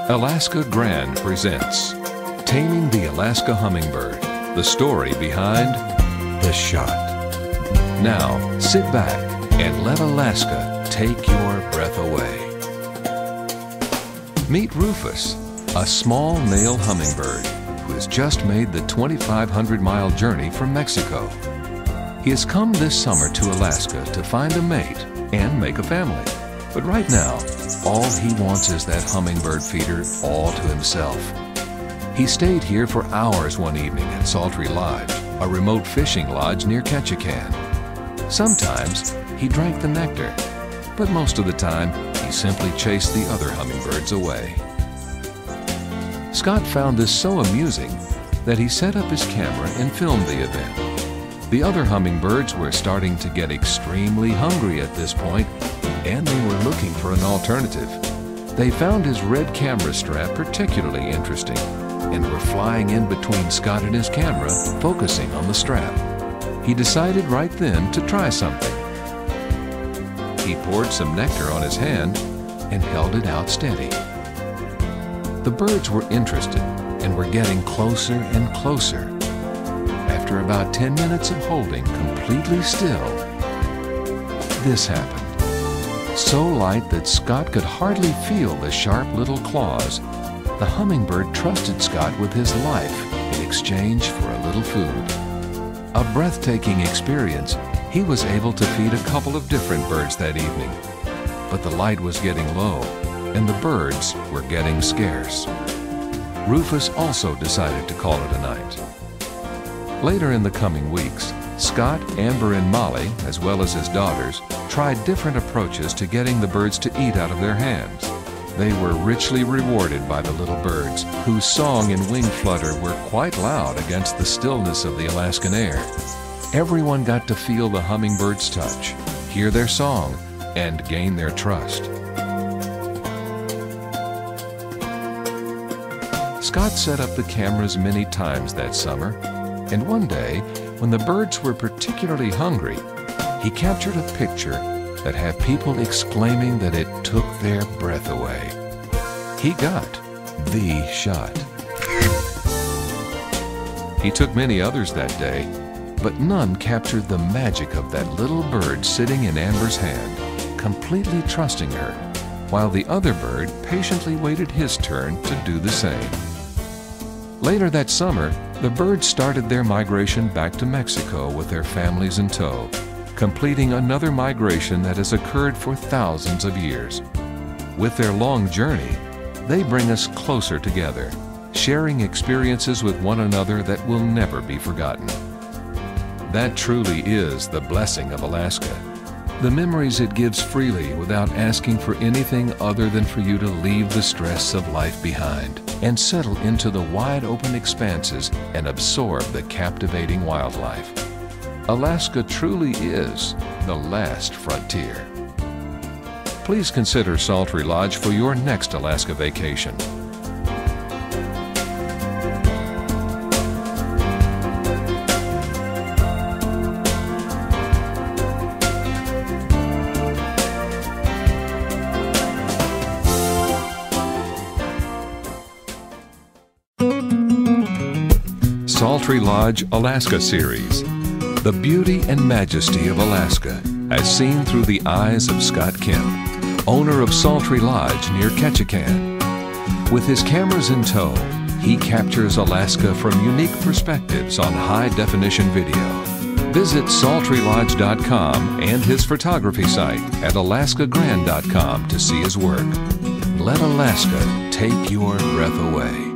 Alaska Grand presents Taming the Alaska Hummingbird, the story behind the shot. Now, sit back and let Alaska take your breath away. Meet Rufus, a small male hummingbird who has just made the 2,500-mile journey from Mexico. He has come this summer to Alaska to find a mate and make a family. But right now, all he wants is that hummingbird feeder all to himself. He stayed here for hours one evening at Sultry Lodge, a remote fishing lodge near Ketchikan. Sometimes he drank the nectar, but most of the time he simply chased the other hummingbirds away. Scott found this so amusing that he set up his camera and filmed the event. The other hummingbirds were starting to get extremely hungry at this point, and they were looking for an alternative. They found his red camera strap particularly interesting and were flying in between Scott and his camera, focusing on the strap. He decided right then to try something. He poured some nectar on his hand and held it out steady. The birds were interested and were getting closer and closer. After about 10 minutes of holding completely still, this happened. So light that Scott could hardly feel the sharp little claws, the hummingbird trusted Scott with his life in exchange for a little food. A breathtaking experience, he was able to feed a couple of different birds that evening. But the light was getting low, and the birds were getting scarce. Rufus also decided to call it a night. Later in the coming weeks, Scott, Amber, and Molly, as well as his daughters, tried different approaches to getting the birds to eat out of their hands. They were richly rewarded by the little birds, whose song and wing flutter were quite loud against the stillness of the Alaskan air. Everyone got to feel the hummingbird's touch, hear their song, and gain their trust. Scott set up the cameras many times that summer, and one day, when the birds were particularly hungry, he captured a picture that had people exclaiming that it took their breath away. He got the shot. He took many others that day, but none captured the magic of that little bird sitting in Amber's hand, completely trusting her, while the other bird patiently waited his turn to do the same. Later that summer, the birds started their migration back to Mexico with their families in tow, completing another migration that has occurred for thousands of years. With their long journey, they bring us closer together, sharing experiences with one another that will never be forgotten. That truly is the blessing of Alaska. The memories it gives freely without asking for anything other than for you to leave the stress of life behind and settle into the wide open expanses and absorb the captivating wildlife. Alaska truly is the last frontier. Please consider Sultry Lodge for your next Alaska vacation. Sultry Lodge Alaska Series. The beauty and majesty of Alaska as seen through the eyes of Scott Kemp, owner of Sultry Lodge near Ketchikan. With his cameras in tow, he captures Alaska from unique perspectives on high-definition video. Visit sultrylodge.com and his photography site at alaskagrand.com to see his work. Let Alaska take your breath away.